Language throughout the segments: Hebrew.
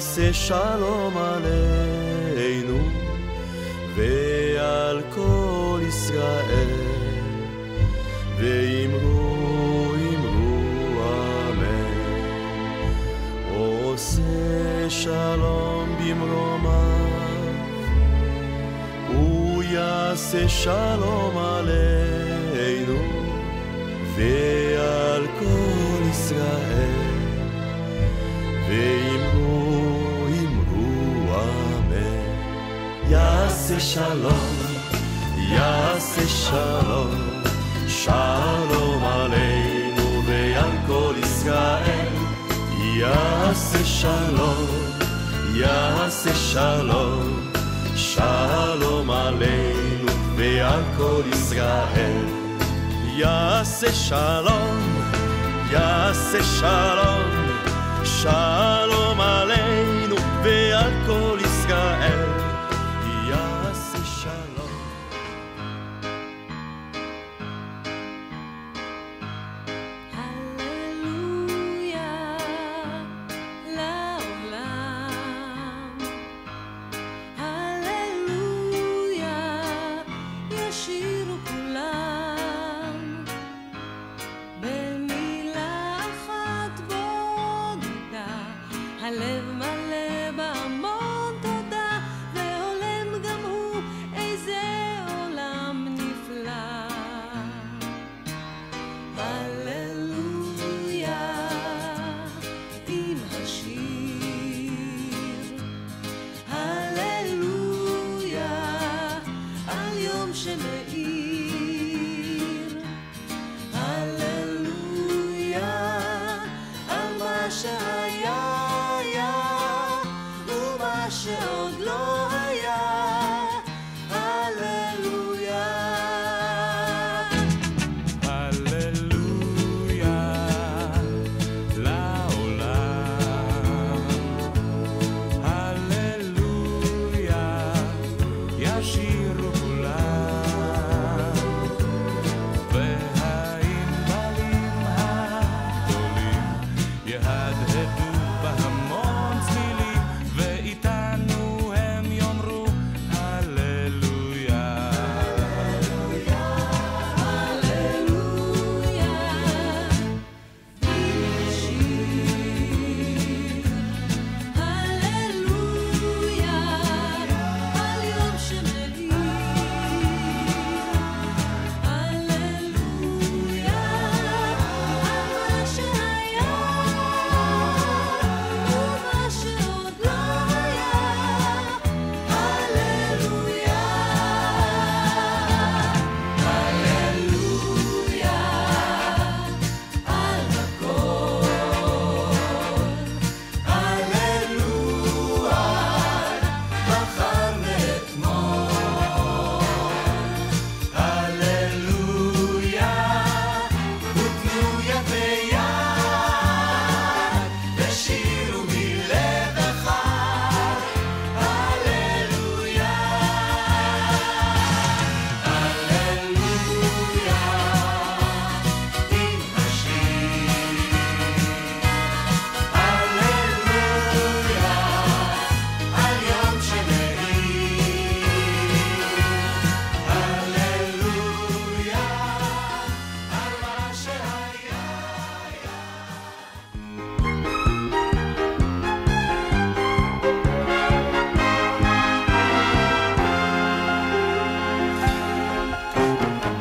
יעשה שלום עלינו ועל כל ישראל, ואמרו אמן. עושה שלום במרומיו, הוא יעשה שלום עלינו ועל כל ישראל, ואמרו אמן. יעשה שלום, יעשה שלום, שלום עלינו ועל כל ישראל. יעשה שלום, יעשה שלום, שלום עלינו ועל כל ישראל. יעשה שלום, יעשה שלום, שלום עלינו ועל כל ישראל. יעשה שלום. הללויה לעולם, הללויה ישירו כולם, במילה אחת בודדה, הלב מלא בהמון תודה, והולם גם הוא איזה עולם נפלא. הללויה עם השיר, הללויה על יום שמאיר, הללויה על מה שהיה ומה שעוד לא היה. הללויה. הללויה לעולם, הללויה ישירו כולם, והענבלים הגדולים יהדהדו בהמון צלילים, ואיתנו הם יאמרו הללויה. הללויה עם השיר, הללויה על יום שמאיר, הללויה על מה שהיה ומה שעוד לא היה. הללויה, הללויה על הכל, הללויה מחר ואתמול, הללויה ותנו יד ביד ושירו מלב אחד. הללויה, הללויה עם השיר, הללויה על יום שמאיר, הללויה על מה שהיה.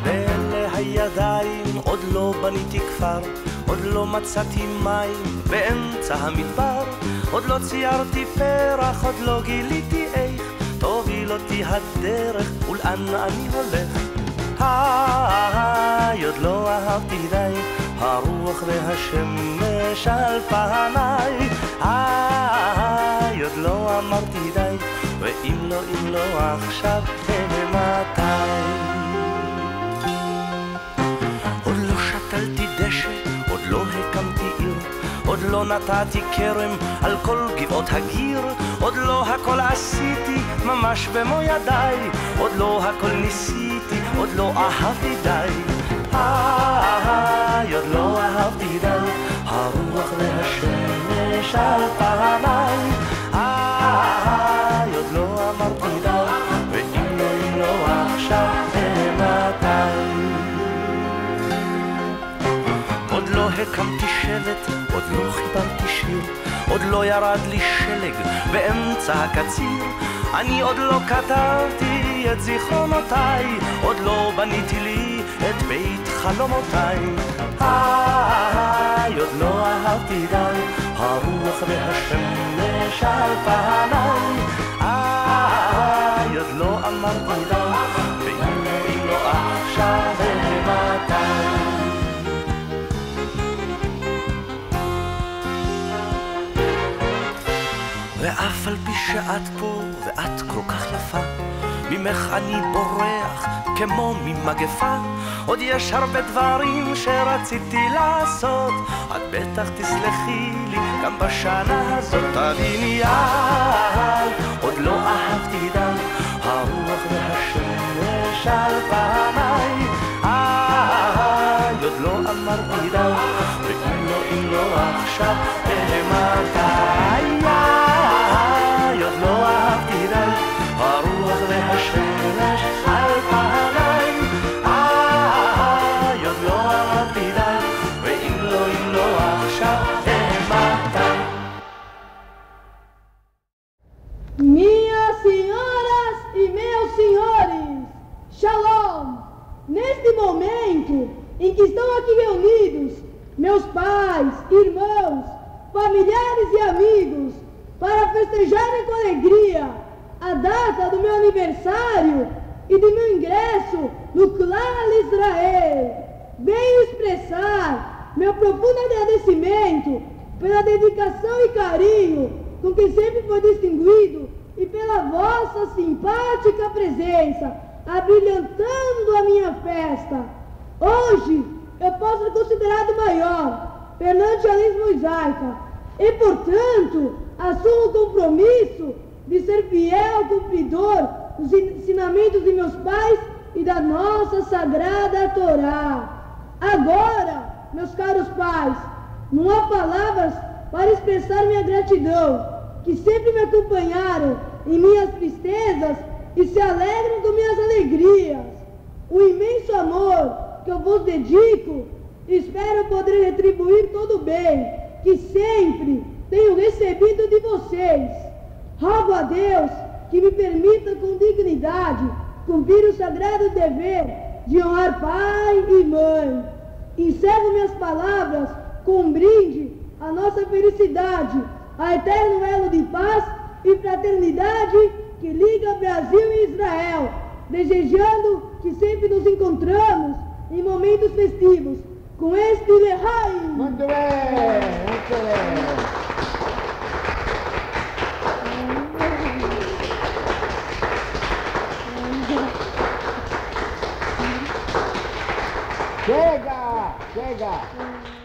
באלה הידיים עוד לא בניתי כפר, עוד לא מצאתי מים באמצע המדבר, עוד לא ציירתי פרח, עוד לא גיליתי איך תוביל אותי הדרך ולאן אני הולך. עוד לא אהבתי די הרוח והשמש על פניי, עוד לא אמרתי די, ואם לא עכשיו מתי. עוד לא שתלתי דשא, עוד לא הקמתי עיר, עוד לא נתתי כרם על כל גבעות הגיר, עוד לא הכל עשיתי ממש במו ידיי, עוד לא הכל ניסיתי, עוד לא אהבתי די. עוד לא אהבתי די הרוח והשמש על פניי, לשבת, עוד לא חיברתי שיר, עוד לא ירד לי שלג באמצע הקציר, אני עוד לא כתבתי את זיכרונותיי, עוד לא בניתי לי את בית חלומותיי. עוד לא אהבתי די, הרוח והשמש על פניי. עוד לא אמרתי די, ואם לא עכשיו ומתי. ואף על פי שאת פה ואת כל כך יפה, ממך אני בורח כמו ממגפה. עוד יש הרבה דברים שרציתי לעשות, את בטח תסלחי לי גם בשנה הזאת. תביני עוד לא אהבתי די, הרוח והשמש על פניי. עוד לא אמרתי די, ואם לא עכשיו ומתי. עוד לא אהבתי די, הרוח והשמש על פניי. עוד לא אהבתי די, ואם לא עכשיו ומתי. Minhas senhoras e meus senhores, Shalom! Neste momento em que estão aqui reunidos meus pais, irmãos, familiares e amigos, para festejarem com alegria a data do meu aniversário e do meu ingresso no Clã Israel, venho expressar meu profundo agradecimento pela dedicação e carinho com que sempre foi distinguido e pela vossa simpática presença, abrilhantando a minha festa. Hoje eu posso ser considerado maior perante a lei mosaica e, portanto, assumo o compromisso de ser fiel cumpridor dos ensinamentos de meus pais e da nossa sagrada Torá. Agora, meus caros pais, não há palavras para expressar minha gratidão, que sempre me acompanharam em minhas tristezas e se alegram com minhas alegrias. O imenso amor que eu vos dedico, espero poder retribuir todo o bem que sempre tenho recebido de vocês. Rogo a Deus que me permita com dignidade cumprir o sagrado dever de honrar pai e mãe. Encerro minhas palavras com um brinde à nossa felicidade, a eterno elo de paz e fraternidade que liga Brasil e Israel, desejando que sempre nos encontramos em momentos festivos com este Lehaim. Muito bem, muito bem. Chega, chega.